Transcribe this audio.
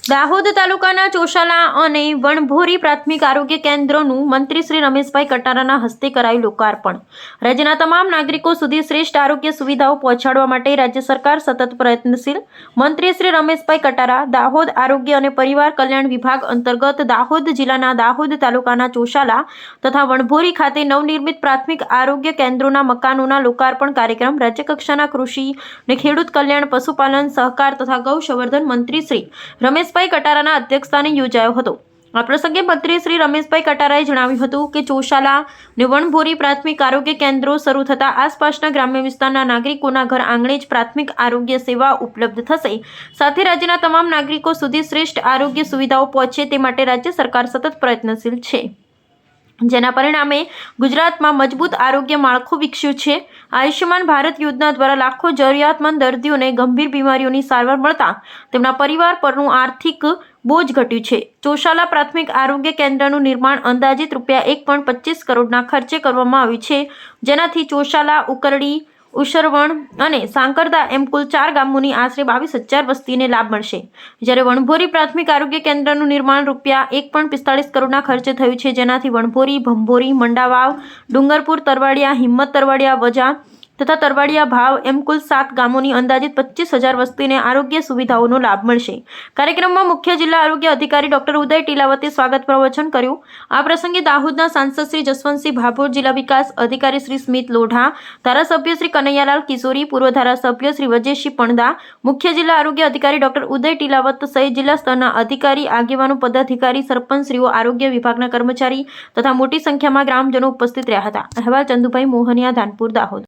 દાહોદ તાલુકાના ચોશાલા અને વણભોરી પ્રાથમિક આરોગ્ય કેન્દ્રનું મંત્રી શ્રી રમેશભાઈ કટારાના હસ્તે કરાયું લોકાર્પણ। રાજ્યના તમામ નાગરિકો સુધી શ્રેષ્ઠ આરોગ્ય સુવિધાઓ પહોંચાડવા માટે રાજ્ય સરકાર સતત પ્રયત્નશીલ। મંત્રી શ્રી રમેશભાઈ કટારા દાહોદ આરોગ્ય અને પરિવાર કલ્યાણ વિભાગ અંતર્ગત દાહોદ જિલ્લાના દાહોદ તાલુકાના ચોશાલા તથા વણભોરી ખાતે નવનિર્મિત પ્રાથમિક આરોગ્ય કેન્દ્રોના મકાનોના લોકાર્પણ કાર્યક્રમ રાજ્યકક્ષાના કૃષિ અને ખેડૂત કલ્યાણ, પશુપાલન, સહકાર તથા ગૌ સંવર્ધન મંત્રી શ્રી રમેશભાઈ કટારાના અધ્યક્ષસ્થાને યોજાયો હતો। આ પ્રસંગે મંત્રી શ્રી રમેશભાઈ કટારાએ જણાવ્યું હતું કે ચોશાલા અને વણભોરી પ્રાથમિક આરોગ્ય કેન્દ્રો શરૂ થતા આસપાસના ગ્રામ્ય વિસ્તારના નાગરિકોના ઘર આંગણે જ પ્રાથમિક આરોગ્ય સેવા ઉપલબ્ધ થશે, સાથે રાજ્યના તમામ નાગરિકો સુધી શ્રેષ્ઠ આરોગ્ય સુવિધાઓ પહોંચે તે માટે રાજ્ય સરકાર સતત પ્રયત્નશીલ છે, જેના પરિણામે ગુજરાતમાં મજબૂત આરોગ્ય માળખું વિકસ્યું છે। આયુષ્યમાન ભારત યોજના દ્વારા લાખો જરૂરિયાતમંદ દર્દીઓને ગંભીર બીમારીઓની સારવાર મળતા તેમના પરિવાર પરનું આર્થિક બોજ ઘટ્યું છે। ચોશાલા પ્રાથમિક આરોગ્ય કેન્દ્રનું નિર્માણ અંદાજિત ₹1.25 કરોડના ખર્ચે કરવામાં આવ્યું છે, જેનાથી ચોશાલા, ઉકરડી, ઉસરવણ અને સાંકરદા એમ કુલ 4 ગામોની આશરે 22,000 વસ્તીને લાભ મળશે, જ્યારે વણભોરી પ્રાથમિક આરોગ્ય કેન્દ્રનું નિર્માણ ₹1.45 કરોડના ખર્ચે થયું છે, જેનાથી વણભોરી, ભંભોરી, મંડાવાવ, ડુંગરપુર, તરવાડિયા, હિંમત, તરવાડિયા, વજા તથા તરવાડિયા ભાવ એમ કુલ 7 ગામોની અંદાજિત 25,000 વસ્તીને આરોગ્ય સુવિધાઓનો લાભ મળશે। કાર્યક્રમમાં મુખ્ય જિલ્લા આરોગ્ય અધિકારી ડોક્ટર ઉદય ટીલાવતે સ્વાગત પ્રવચન કર્યું। આ પ્રસંગે દાહોદના સાંસદ શ્રી જસવંતસિંહ ભાભોર, જિલ્લા વિકાસ અધિકારી શ્રી સ્મિત લોઢા, ધારાસભ્ય શ્રી કનૈયાલાલ કિશોરી, પૂર્વ ધારાસભ્ય શ્રી વજેશસિંહ પણદા, મુખ્ય જિલ્લા આરોગ્ય અધિકારી ડોક્ટર ઉદય ટીલાવત સહિત જિલ્લા સ્તરના અધિકારી, આગેવાનો, પદાધિકારી, સરપંચશ્રીઓ, આરોગ્ય વિભાગના કર્મચારી તથા મોટી સંખ્યામાં ગ્રામજનો ઉપસ્થિત રહ્યા હતા। અહેવાલ ચંદુભાઈ મોહનિયા, ધાનપુર, દાહોદ।